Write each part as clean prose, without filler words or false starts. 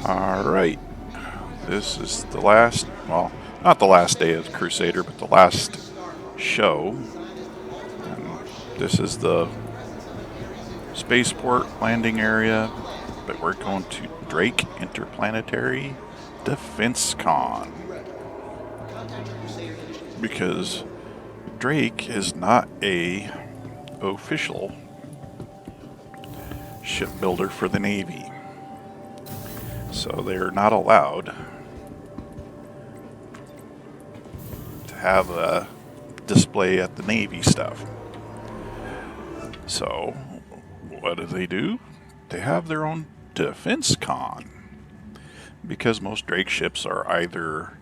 Alright, this is the last, well, not the last day of Crusader, but the last show. And this is the spaceport landing area, but we're going to Drake Interplanetary Defense Con. Because Drake is not a official shipbuilder for the Navy. So they're not allowed to have a display at the Navy stuff. So what do? They have their own defense con. Because most Drake ships are either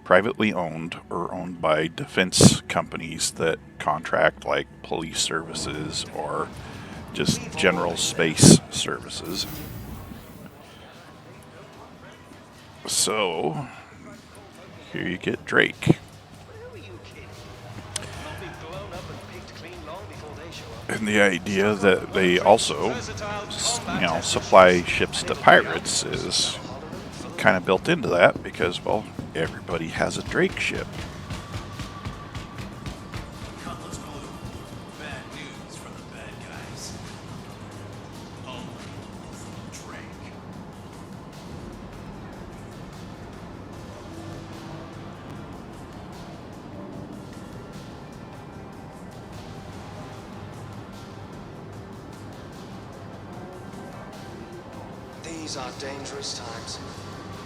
privately owned or owned by defense companies that contract like police services or just general space services. So here you get Drake. And the idea that they also, supply ships to pirates is kind of built into that because, well, everybody has a Drake ship. These are dangerous times.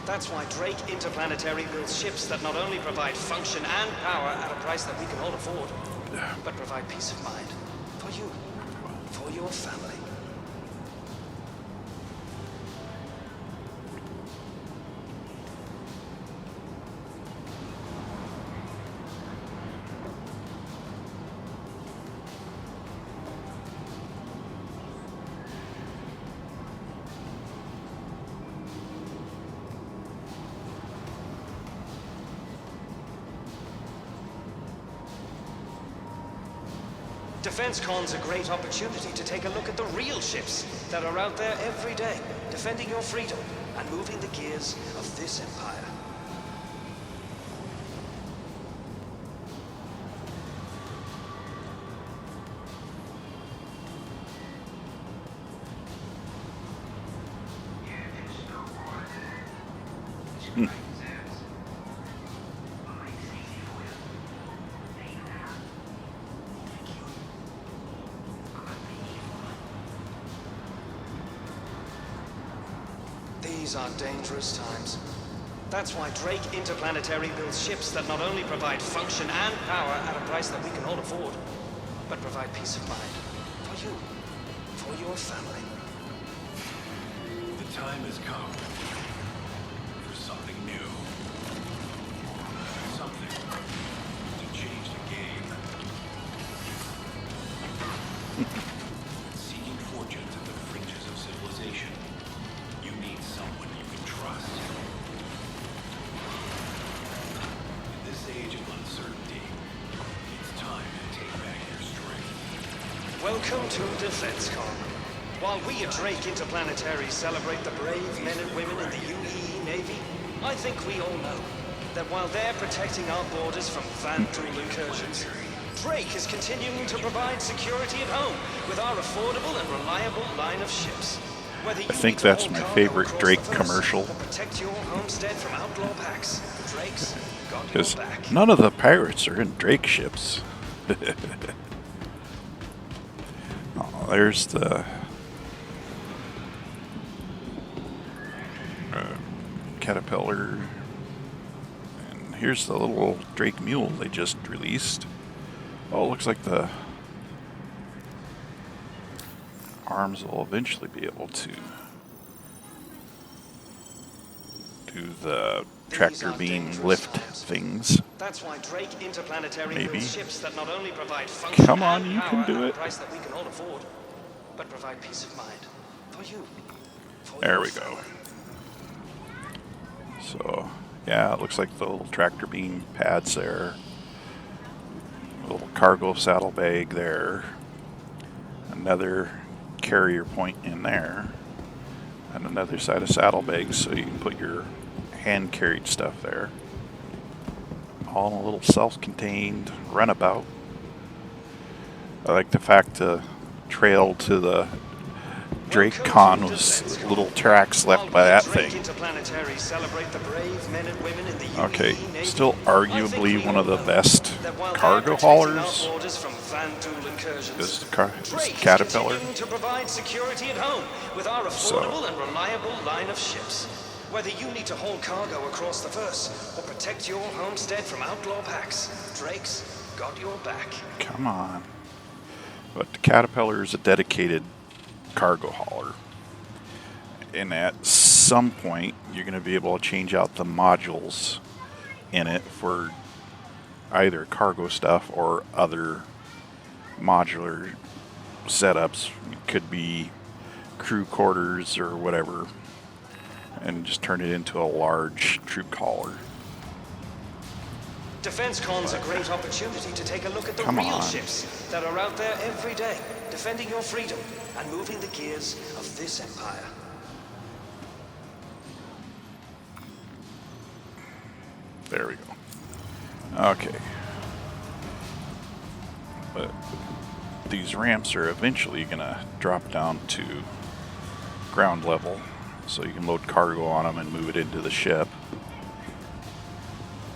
That's why Drake Interplanetary builds ships that not only provide function and power at a price that we can all afford, but provide peace of mind for you, for your family. Defense Con's a great opportunity to take a look at the real ships that are out there every day, defending your freedom and moving the gears of this empire. These are dangerous times. That's why Drake Interplanetary builds ships that not only provide function and power at a price that we can all afford, but provide peace of mind for you, for your family. The time has come for something new. Something to change the game. Seeking fortunes at the fringes of civilization. You need someone you can trust. In this age of uncertainty, it's time to take back your strength. Welcome to Defense Con. While we at Drake Interplanetary celebrate the brave men and women in the UEE Navy, I think we all know that while they're protecting our borders from vandal incursions, Drake is continuing to provide security at home with our affordable and reliable line of ships. I think that's my favorite Drake commercial. Protect your homestead from outlaw packs. Drake's got your Because back. none of the pirates are in Drake ships. Oh, there's the Caterpillar. And here's the little Drake mule they just released. Oh, it looks like the arms will eventually be able to do the tractor beam lift things. That's why Drake Interplanetary Maybe. builds ships that not only provide function Come on, and you power can do at a it. price that we can all afford, but provide peace of mind for you. For There your we go. family. So, yeah, it looks like the little tractor beam pads there. A little cargo saddlebag there. Another carrier point in there. And another side of saddlebags so you can put your hand-carried stuff there. All in a little self-contained runabout. I like the fact the trail to the Drake Con was little tracks left by that thing. Okay, still arguably one of the best cargo haulers is the Caterpillar. So, whether you need to haul cargo across the verse or protect your homestead from outlaw packs, Drake's got your back. Come on. But the Caterpillar is a dedicated cargo hauler. And at some point, you're going to be able to change out the modules in it for either cargo stuff or other modular setups. It could be crew quarters or whatever, and just turn it into a large troop hauler. Defense Con's a great opportunity to take a look at the real ships that are out there every day, defending your freedom and moving the gears of this empire. There we go. Okay. But these ramps are eventually going to drop down to ground level, so you can load cargo on them and move it into the ship.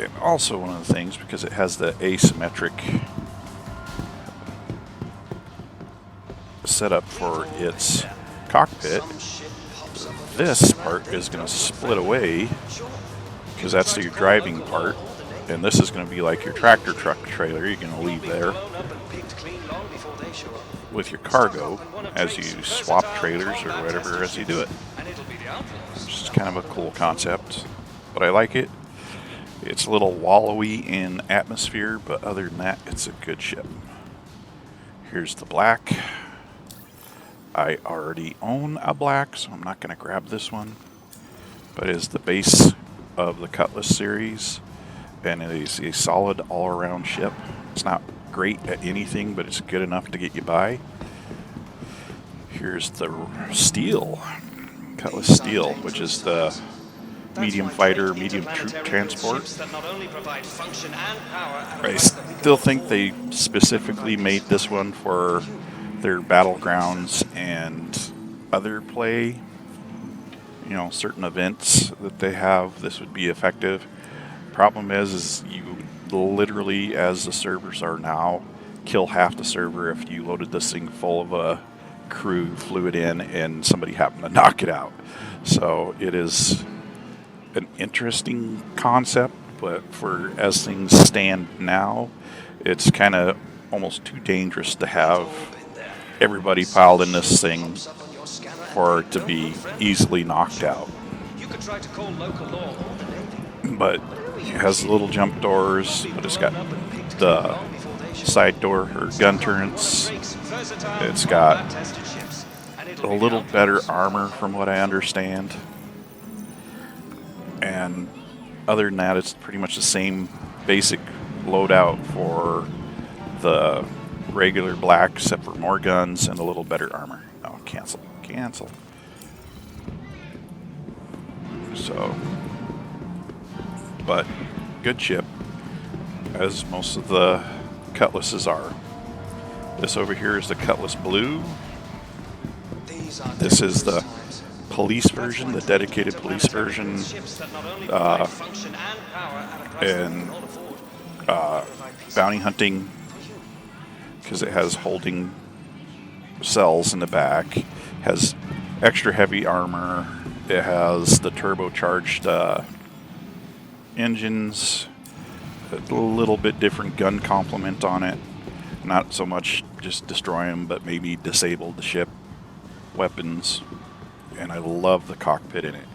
And also one of the things, because it has the asymmetric setup for its cockpit, this part is going to split away, because that's your driving part, and this is going to be like your tractor truck trailer you're going to leave there with your cargo as you swap trailers or whatever as you do it. Which is kind of a cool concept, but I like it. It's a little wallowy in atmosphere, but other than that, it's a good ship. Here's the black. I already own a black, so I'm not going to grab this one, but it is the base of the Cutlass series, and it is a solid all-around ship. It's not great at anything, but it's good enough to get you by. Here's the Steel, Cutlass Steel, which is the medium fighter, medium troop transport. I still think they specifically made this one for their battlegrounds and other play. You know, certain events that they have, this would be effective. Problem is you literally, as the servers are now, kill half the server if you loaded this thing full of a crew, flew it in, and somebody happened to knock it out. So it is an interesting concept, but for as things stand now, it's kind of almost too dangerous to have everybody piled in this thing for it to be easily knocked out. But it has little jump doors, but it's got the side door or gun turrets. It's got a little better armor from what I understand. And other than that, it's pretty much the same basic loadout for the regular black, except for more guns and a little better armor. Oh, cancel. So, but good ship, as most of the Cutlasses are. This over here is the Cutlass Blue. This is the police version, the dedicated police version, and bounty hunting, because it has holding cells in the back, has extra heavy armor, it has the turbocharged engines, a little bit different gun complement on it, not so much just destroy them, but maybe disable the ship weapons. And I love the cockpit in it.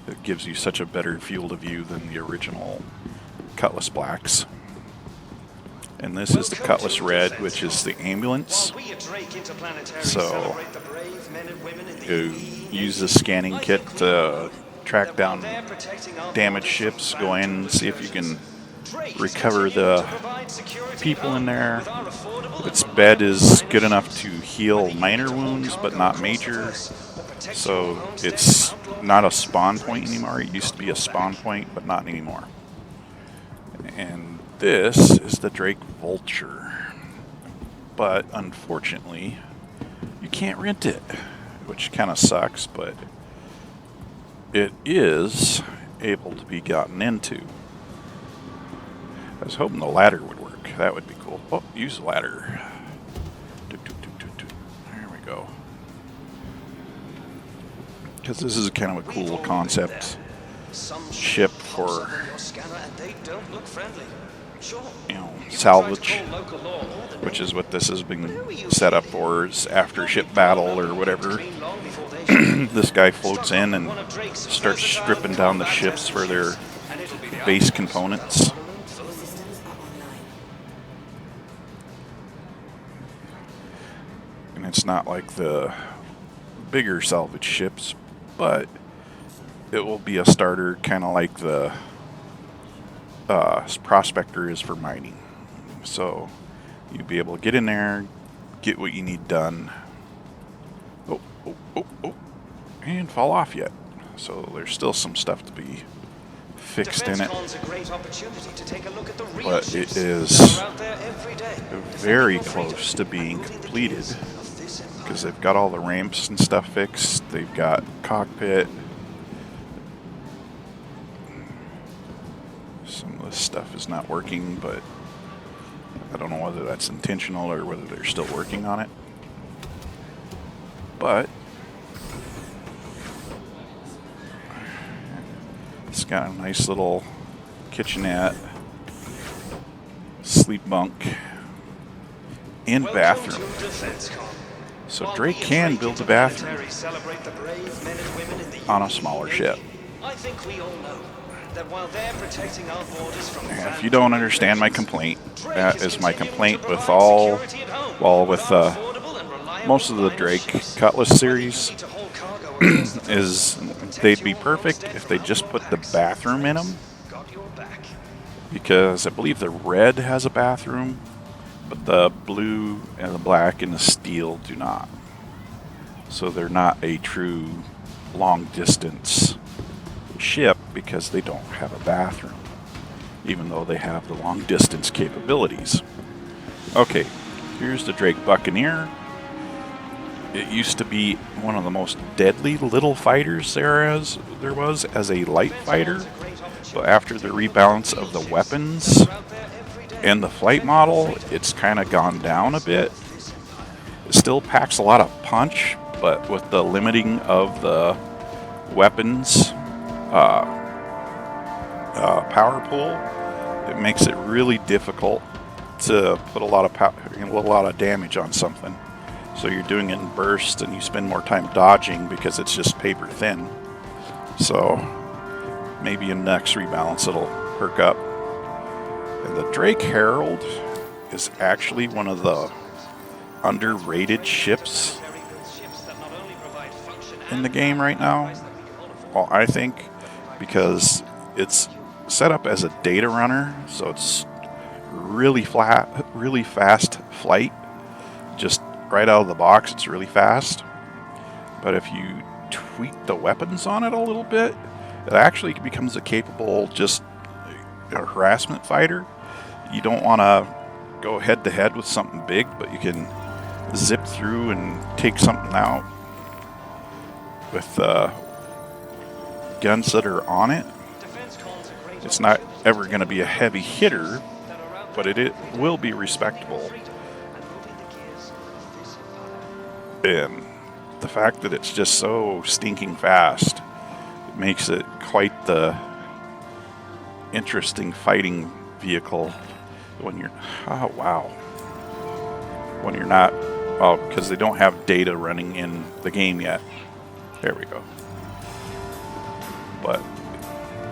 It gives you such a better field of view than the original Cutlass Blacks. And this is the Cutlass Red, which is the ambulance. So you use the scanning kit to track down damaged ships, go in and see if you can recover the people in there. Its bed is good enough to heal minor wounds, but not major. Protect So your homestead it's from outlaw not a pirates. spawn point anymore. It used to be a spawn point, but not anymore. And this is the Drake Vulture. But unfortunately, you can't rent it, which kind of sucks, but it is able to be gotten into. I was hoping the ladder would work. That would be cool. Oh, use the ladder. There we go. Because this is kind of a cool concept ship for, you know, salvage, which is what this has been set up for, is after ship battle or whatever. This guy floats in and starts stripping down the ships for their base components. And it's not like the bigger salvage ships, but it will be a starter, kind of like the Prospector is for mining. So you'll be able to get in there, get what you need done. Oh, and fall off yet. So there's still some stuff to be fixed in it. But it is very close to being completed, because they've got all the ramps and stuff fixed. They've got cockpit. Some of this stuff is not working, but I don't know whether that's intentional or whether they're still working on it. But it's got a nice little kitchenette, sleep bunk, and bathroom. So Drake can build a bathroom on a smaller ship. I think we all know that while they're protecting our borders from And if you don't understand my complaint, that is my complaint with all, well, with most of the Drake Cutlass series, is they'd be perfect if they just put the bathroom in them. Because I believe the red has a bathroom, but the blue and the black and the steel do not. So they're not a true long distance ship because they don't have a bathroom, even though they have the long distance capabilities. Okay, here's the Drake Buccaneer. It used to be one of the most deadly little fighters there was as a light fighter, but after the rebalance of the weapons and the flight model, it's kind of gone down a bit. It still packs a lot of punch, but with the limiting of the weapons power pool, it makes it really difficult to put a lot of damage on something. So you're doing it in bursts, and you spend more time dodging because it's just paper thin. So maybe in next rebalance it'll perk up. And the Drake Herald is actually one of the underrated ships in the game right now. Well, I think because it's set up as a data runner, so it's really fast flight. Just right out of the box, it's really fast. But if you tweak the weapons on it a little bit, it actually becomes a capable just a harassment fighter. You don't want to go head to head with something big, but you can zip through and take something out with guns that are on it. It's not ever going to be a heavy hitter, but it will be respectable. And the fact that it's just so stinking fast, it makes it quite the interesting fighting vehicle when you're, oh wow, when you're not, well, because they don't have data running in the game yet. There we go. But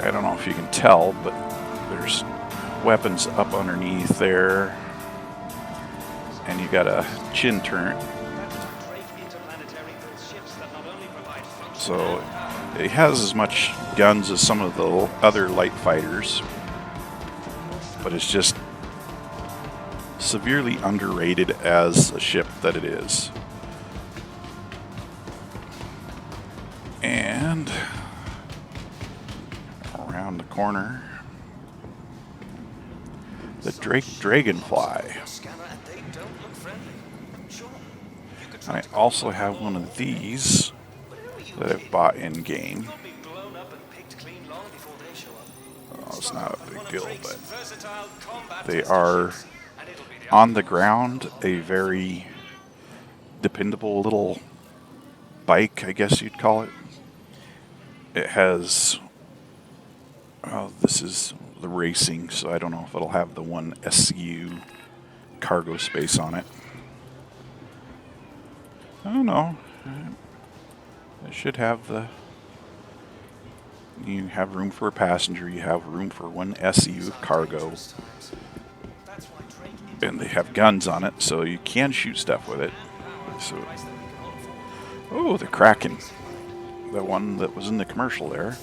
I don't know if you can tell, but there's weapons up underneath there, and you got a chin turret. So it has as much guns as some of the other light fighters, but it's just severely underrated as a ship that it is. And around the corner, the Drake Dragonfly. I also have one of these that I've bought in game. Oh, it's not a big deal, but they are on the ground a very dependable little bike, I guess you'd call it. It has, well, this is the racing, so I don't know if it'll have the one SU cargo space on it. I don't know. It should have the, you have room for a passenger, you have room for one SU cargo, and they have guns on it, so you can shoot stuff with it. So, oh, the Kraken, the one that was in the commercial there.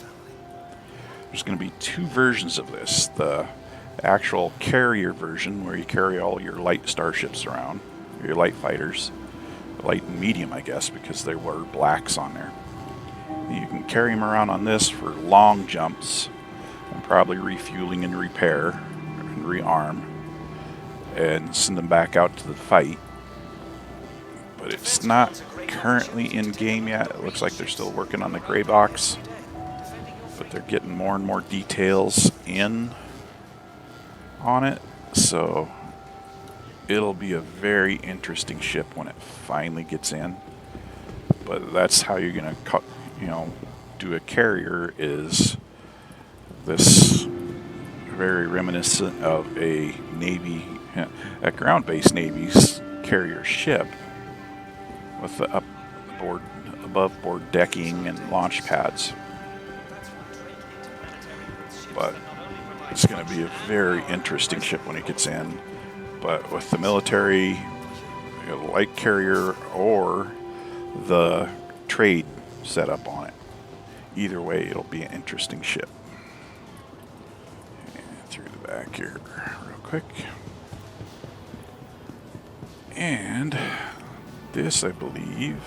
There's going to be two versions of this. The actual carrier version, where you carry all your light starships around, your light fighters, light and medium, I guess, because there were blacks on there. You can carry them around on this for long jumps, and probably refueling and repair and rearm, and send them back out to the fight. But it's not currently in game yet. It looks like they're still working on the gray box, but they're getting more and more details in on it, so it'll be a very interesting ship when it finally gets in. But that's how you're gonna do a carrier, is this very reminiscent of a Navy, a ground-based Navy's carrier ship with the above board decking and launch pads. But it's going to be a very interesting ship when it gets in. But with the military, light carrier or the trade setup on it, either way, it'll be an interesting ship. And through the back here real quick. And this, I believe,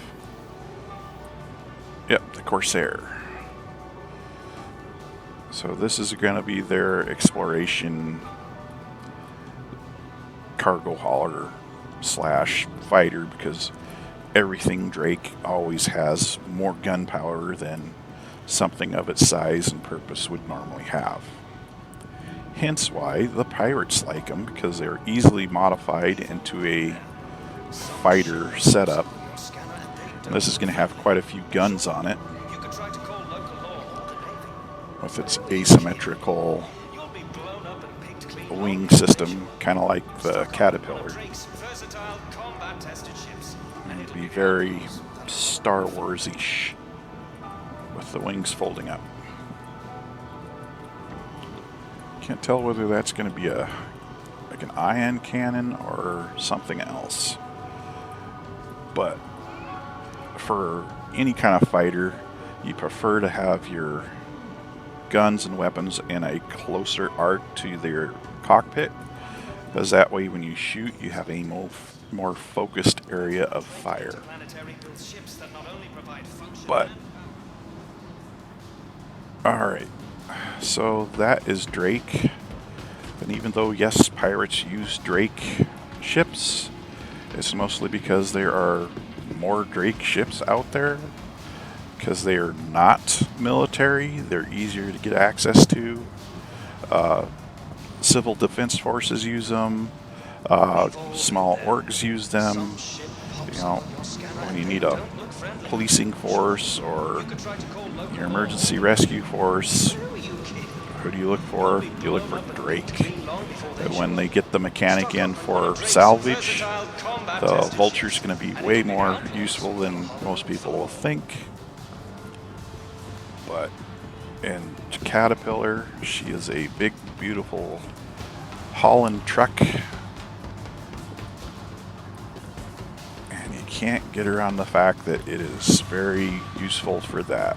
yep, the Corsair. So this is going to be their exploration cargo hauler slash fighter, because everything Drake always has more gunpowder than something of its size and purpose would normally have. Hence why the pirates like them, because they're easily modified into a fighter setup. And this is going to have quite a few guns on it, with its asymmetrical wing system, kind of like the Caterpillar. And it'd be very Star Wars-ish with the wings folding up. Can't tell whether that's going to be like an ion cannon or something else. But for any kind of fighter, you prefer to have your guns and weapons in a closer arc to their cockpit, because that way when you shoot, you have a more focused area of fire. But alright, so that is Drake. And even though, yes, pirates use Drake ships, it's mostly because there are more Drake ships out there, because they are not military. They're easier to get access to. Civil defense forces use them. Small orgs use them. When you need a policing force or your emergency rescue force, who do you look for? You look for Drake. And when they get the mechanic in for salvage, the Vulture's going to be way more useful than most people will think. But in Caterpillar, she is a big, beautiful hauling truck, and you can't get around the fact that it is very useful for that.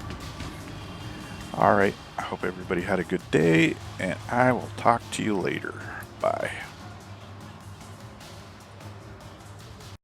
Alright, I hope everybody had a good day, and I will talk to you later. Bye.